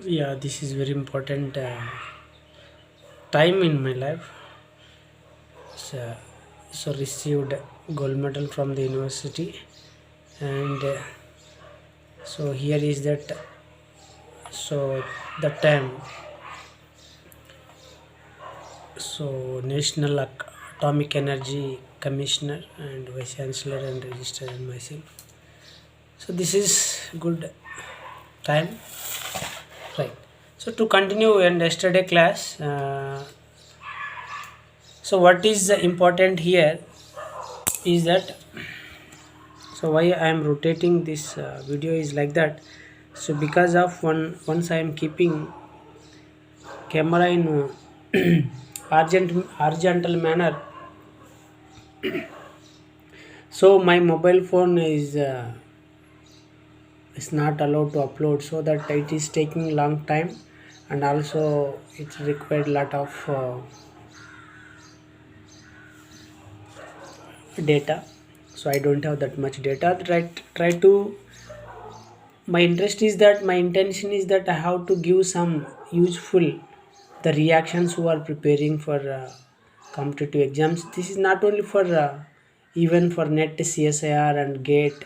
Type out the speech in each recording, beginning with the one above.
Yeah, this is very important time in my life. So, so received gold medal from the university, and so here is that. So the time. So National Atomic Energy Commissioner and Vice Chancellor and Registrar and myself. So this is good time, right? So to continue in yesterday class. So what is important here is that, so why I am rotating this video is like that. So because of once I am keeping camera in horizontal manner, so my mobile phone is not allowed to upload, so that it is taking long time, and also it required lot of data. So I don't have that much data. Try to, my interest is that, my intention is that I have to give some useful the reactions who are preparing for competitive exams. This is not only for even for NET, CSIR and GATE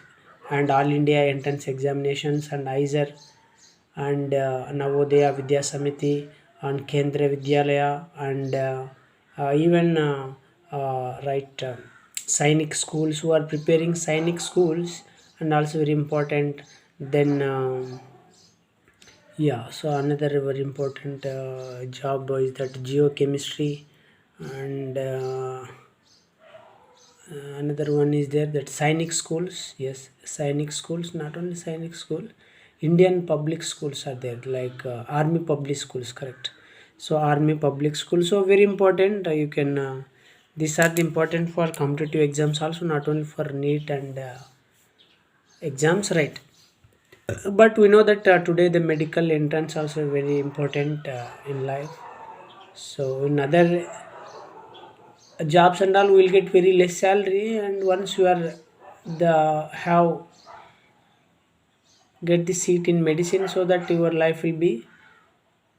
and All India entrance examinations and IISr and Navodaya Vidya Samiti and Kendra Vidyalaya and even right Sainik schools who are preparing Sainik schools, and also very important. Then yeah, so another very important job is that geochemistry, and another one is there that Sainik schools. Yes, Sainik schools, not only Sainik school, Indian public schools are there, like army public schools, correct? So army public schools, so very important. You can these are the important for competitive exams also, not only for NEET and exams, right? But we know that today the medical entrance also very important in life. So in other jobs and all, will get very less salary, and once you are the have get the seat in medicine, so that your life will be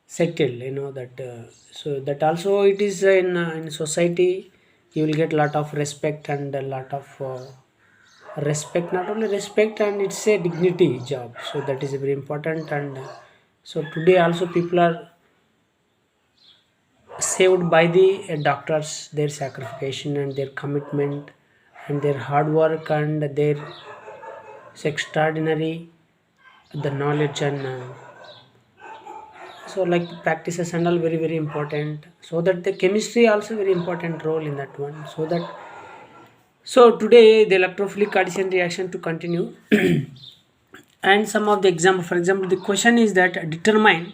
settled, you know that. So that also it is in society, you will get lot of respect and a lot of respect, not only respect, and it's a dignity job, so that is very important. And so today also people are saved by the doctors, their sacrifice and their commitment and their hard work and their extraordinary the knowledge, and so like practices and all very very important, so that the chemistry also very important role in that one. So that, so today the electrophilic addition reaction to continue. And some of the example, for example, the question is that determine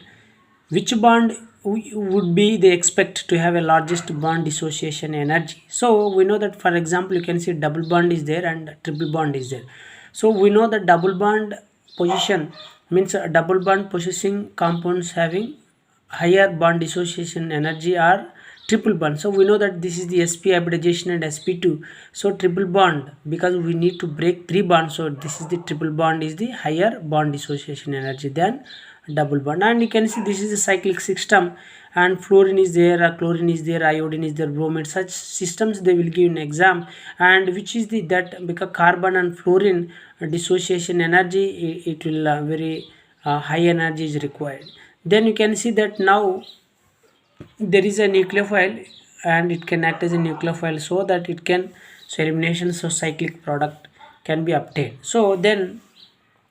which bond would be they expect to have a largest bond dissociation energy. So we know that, for example, you can see double bond is there and triple bond is there. So we know that double bond position means a double bond possessing compounds having higher bond dissociation energy are triple bond. So we know that this is the sp hybridization and sp2. So triple bond, because we need to break three bonds, so this is the triple bond is the higher bond dissociation energy than double bond. And you can see this is a cyclic system, and fluorine is there, chlorine is there, iodine is there, bromine, such systems they will give in exam. And which is the that, because carbon and fluorine dissociation energy, it will very high energy is required. Then you can see that now there is a nucleophile, and it can act as a nucleophile, so that it can, so elimination, so cyclic product can be obtained. So then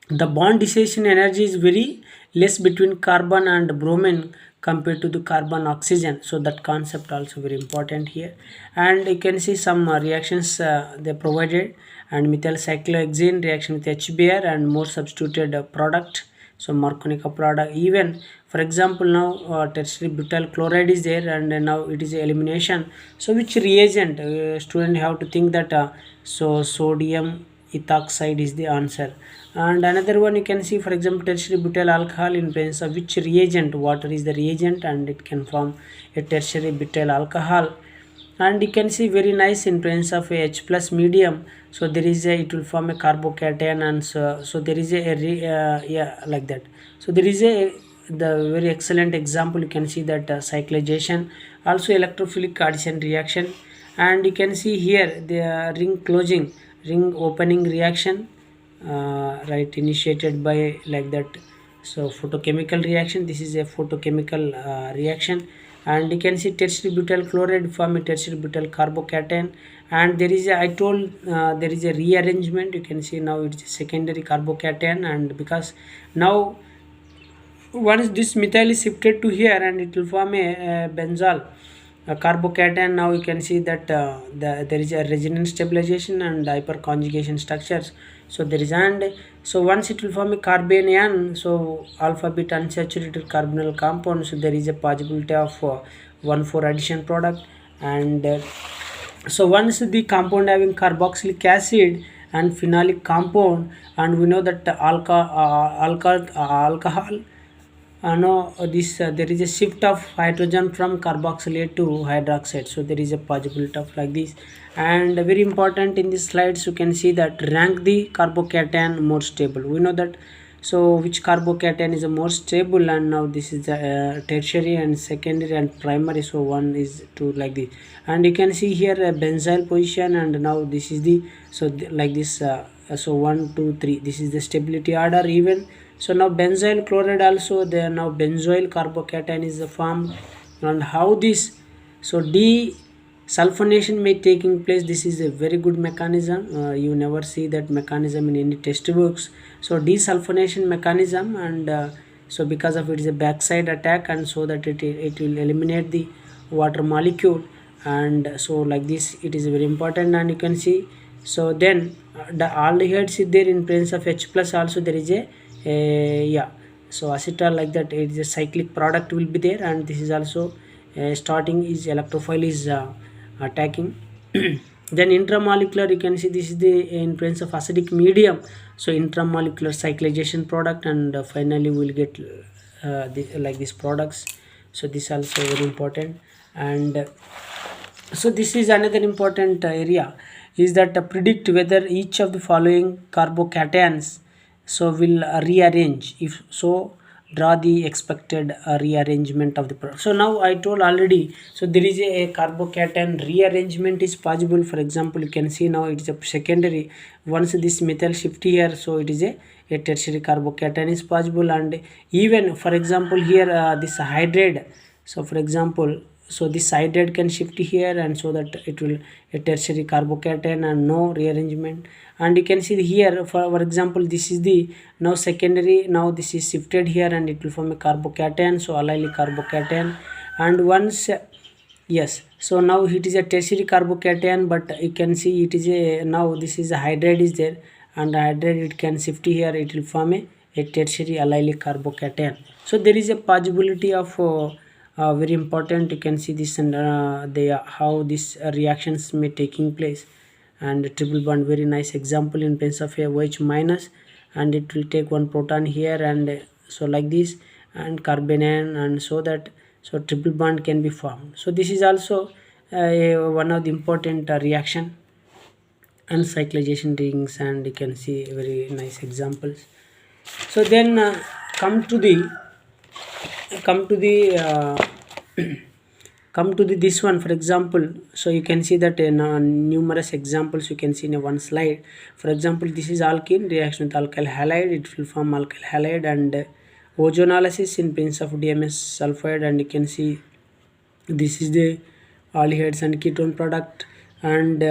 the bond dissociation energy is very less between carbon and bromine compared to the carbon oxygen, so that concept also very important here. And you can see some reactions they provided, and methyl cyclohexane reaction with HBr and more substituted product, so Markonica product. Even for example now tertiary butyl chloride is there, and now it is elimination. So which reagent, student have to think that so sodium ethoxide is the answer. And another one you can see, for example, tertiary butyl alcohol in presence of which reagent, water is the reagent, and it can form a tertiary butyl alcohol. And you can see very nice in presence of a H plus medium, so there is a, it will form a carbocation, and so there is a yeah, like that. So there is a the very excellent example, you can see that cyclization, also electrophilic addition reaction, and you can see here the ring closing, ring opening reaction, right, initiated by like that. So photochemical reaction, this is a photochemical reaction, and you can see tertiary butyl chloride form a tertiary butyl carbocation, and there is a, I told there is a rearrangement, you can see now it's a secondary carbocation, and because now once this methyl is shifted to here and it will form a benzol, a carbocation. Now you can see that there is a resonance stabilization and hyperconjugation structures. So there is, and so once it will form a carbanion, so alpha beta unsaturated carbonyl compound, so there is a possibility of 1,4 addition product. And so once the compound having carboxylic acid and phenolic compound, and we know that alcohol no this there is a shift of hydrogen from carboxylate to hydroxide, so there is a possibility of like this. And very important in these slides, you can see that rank the carbocation more stable, we know that. So which carbocation is the more stable, and now this is the tertiary and secondary and primary, so one is to like this. And you can see here a benzyl position, and now this is the, so like this, so 1 2 3, this is the stability order even. So now benzyl chloride also, there now benzoyl carbocation is formed. And how this, so desulfonation may taking place, this is a very good mechanism, you never see that mechanism in any textbooks. So desulfonation mechanism, and so because of it is a backside attack, and so that it will eliminate the water molecule, and so like this it is very important. And you can see, so then the aldehydes is there in presence of H plus, also there is a yeah, so acetal, like that it is a cyclic product will be there, and this is also starting is electrophile is attacking. Then intramolecular, you can see this is the in presence of acidic medium, so intramolecular cyclization product, and finally we will get like these products. So this also very important. And so this is another important area, is that predict whether each of the following carbocations so will rearrange, if so draw the expected rearrangement of the product. So now I told already, so there is a carbocation rearrangement is possible. For example, you can see now it is a secondary, once this methyl shift here, so it is a tertiary carbocation is possible. And even for example here this hydride, so for example, so this hydride can shift here, and so that it will a tertiary carbocation and no rearrangement. And you can see here, for example, this is the now secondary, now this is shifted here and it will form a carbocation, so allylic carbocation. And once yes, so now it is a tertiary carbocation, but you can see it is a, now this is a hydride is there, and hydride it can shift here, it will form a tertiary allylic carbocation. So there is a possibility of very important, you can see this, and how these reactions may taking place. And triple bond, very nice example in presence of a OH minus, and it will take one proton here, and so like this, and carbanion, and so that, so triple bond can be formed. So this is also one of the important reaction and cyclization rings, and you can see very nice examples. So then come to the come to the this one, for example. So you can see that in numerous examples you can see in one slide. For example, this is alkene reaction with alkyl halide, it will form alkyl halide, and ozonolysis in presence of DMS sulfide, and you can see this is the aldehydes and ketone product. And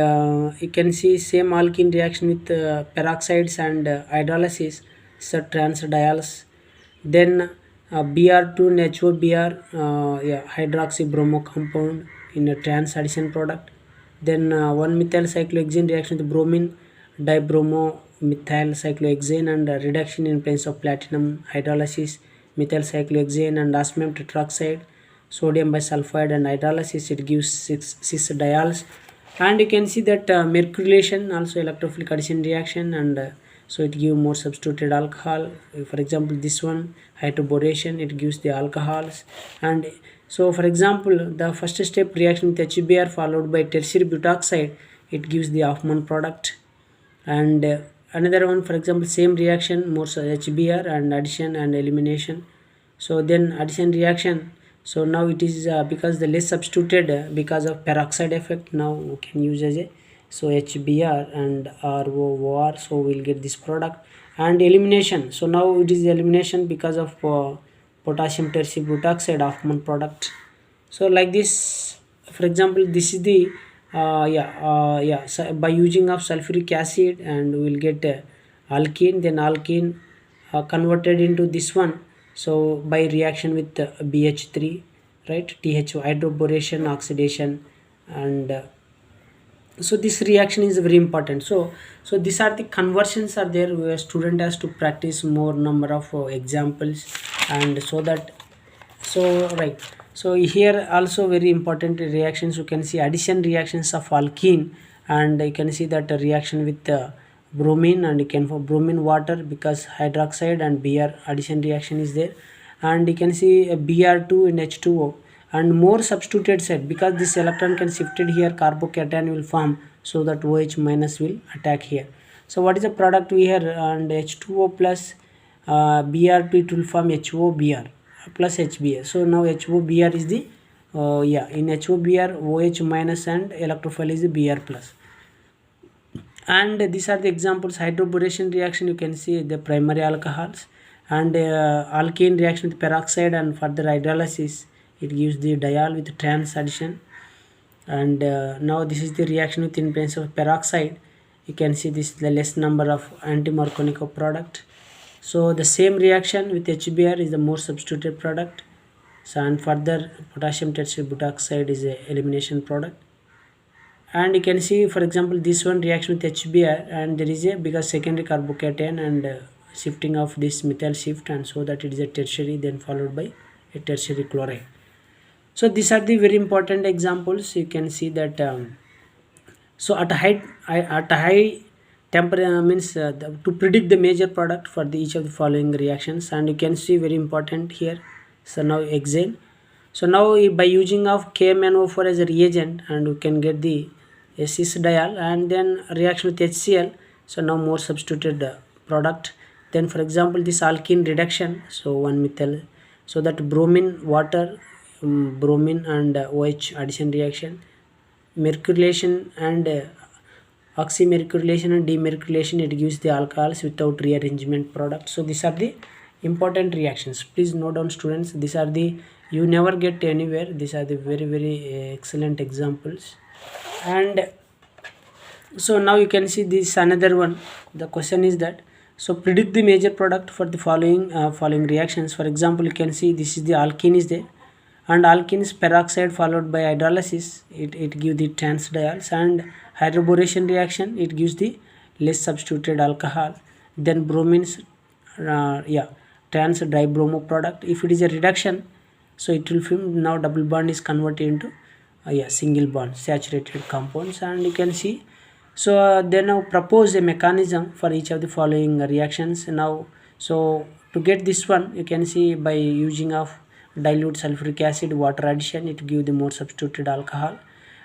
you can see same alkene reaction with peroxides and hydrolysis, so trans-diols. Then Br2 and HOBr, yeah, hydroxybromo compound in a trans addition product. Then 1-methyl cyclohexane reaction with bromine dibromo methyl cyclohexane, and reduction in presence of platinum hydrolysis, methyl cyclohexane and osmium tetroxide, sodium bisulfide, and hydrolysis it gives 6 diols. And you can see that mercurylation also electrophilic addition reaction, and so it give more substituted alcohol. For example, this one hydroboration, it gives the alcohols. And so for example, the first step reaction with HBr followed by tertiary butoxide, it gives the Hoffman product. And another one, for example, same reaction, more HBr and addition and elimination, So then addition reaction, so now it is because the less substituted because of peroxide effect, now we can use as a, so HBr and ROOR, so we'll get this product. And elimination, so now it is elimination because of potassium tertiary butoxide Hoffman product. So like this, for example, this is the so by using of sulfuric acid, and we will get alkene, then alkene converted into this one, so by reaction with BH3, right, TH hydroboration oxidation. And so this reaction is very important. So these are the conversions are there where student has to practice more number of examples, and so that, so right, so here also very important reactions, you can see addition reactions of alkene, and you can see that reaction with bromine, and you can for bromine water because hydroxide and Br addition reaction is there. And you can see Br2 in H2O, and more substituted side because this electron can shifted here, carbocation will form, so that OH minus will attack here. So what is the product we have? And H2O plus Br2, it will form HOBr plus HBr. So now HOBr is the in HOBr OH minus and electrophile is the Br plus. And these are the examples. Hydroboration reaction, you can see the primary alcohols, and alkene reaction with peroxide, and further hydrolysis it gives the diol with trans addition. And now this is the reaction with in presence of peroxide, you can see this the less number of anti-Markovnikov product. So the same reaction with HBr is the more substituted product. So and further potassium tertiary butoxide is a elimination product. And you can see, for example, this one reaction with HBr, and there is a because secondary carbocation and shifting of this methyl shift, and so that it is a tertiary, then followed by a tertiary chloride. So these are the very important examples. You can see that so at a high temperature means to predict the major product for the each of the following reactions. And you can see very important here. So now hexane, so now by using of KMnO4 as a reagent, and we can get the cis diol, and then reaction with HCl, so now more substituted product. Then for example this alkene reduction, so 1 methyl, so that bromine water, bromine and OH addition reaction, mercurylation and oxymercurylation and demercurylation, it gives the alcohols without rearrangement product. So these are the important reactions. Please note down students, these are the, you never get anywhere, these are the very excellent examples. And so now you can see this another one. The question is that, so predict the major product for the following reactions. For example, you can see this is the alkene is there, and alkenes peroxide followed by hydrolysis, it gives the trans diols, and hydroboration reaction, it gives the less substituted alcohol. Then bromines trans dibromo product. If it is a reduction, so it will form, now double bond is converted into single bond saturated compounds. And you can see, so they now propose a mechanism for each of the following reactions. Now so to get this one, you can see by using of dilute sulfuric acid water addition, it give the more substituted alcohol,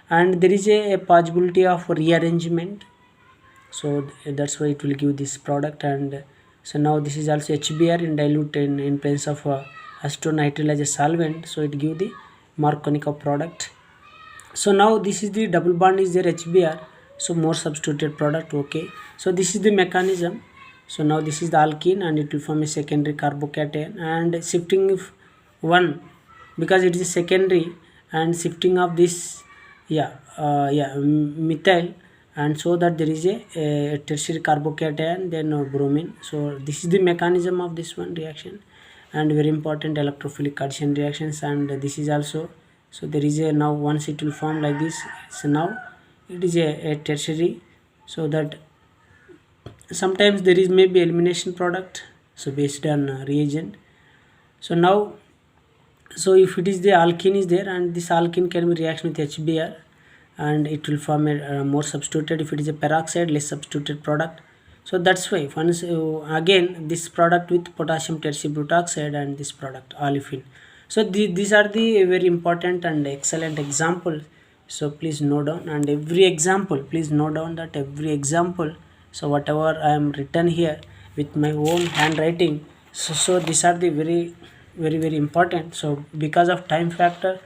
and there is a possibility of rearrangement, so that's why it will give this product. And so now this is also HBr in dilute in presence of acetonitrile as a solvent, so it give the Markovnikov product. So now this is the double bond is there HBr, so more substituted product. Okay, so this is the mechanism. So now this is the alkene, and it will form a secondary carbocation, and shifting if one, because it is a secondary, and shifting of this methyl, and so that there is a tertiary carbocation, then bromine. So this is the mechanism of this one reaction, and very important electrophilic addition reactions. And this is also, so there is a, now once it will form like this, so now it is a tertiary, so that sometimes there is maybe elimination product, so based on reagent. So now, so if it is the alkene is there, and this alkene can be reaction with HBr, and it will form a more substituted. If it is a peroxide, less substituted product. So that's why once again this product with potassium tertiary butoxide, and this product olefin. So these are the very important and excellent examples. So please note down, and every example, please note down that every example, so whatever I am written here with my own handwriting, so these are the very very important. So because of time factor,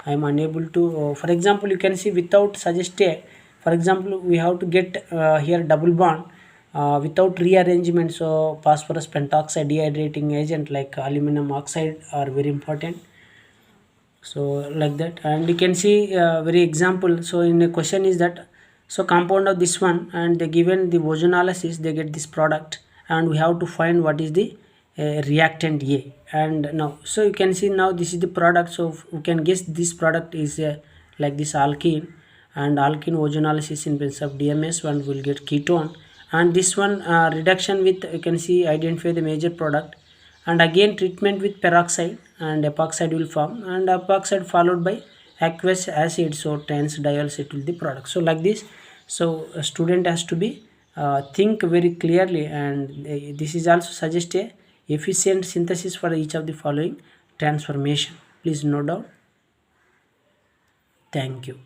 I am unable to, for example, you can see without suggest a, for example, we have to get here double bond without rearrangement. So phosphorus pentoxide dehydrating agent like aluminum oxide are very important. So like that, and you can see very example. So in a question is that, so compound of this one, and they given the ozonolysis, they get this product, and we have to find what is the reactant A. And now, so you can see now this is the product. So we can guess this product is like this alkene, and alkene ozonolysis in presence of DMS one will get ketone, and this one reduction with, you can see, identify the major product, and again treatment with peroxide and epoxide will form, and epoxide followed by aqueous acid, so trans diols it will be the product. So like this, so a student has to be think very clearly, and this is also suggest a efficient synthesis for each of the following transformation. Please note down. Thank you.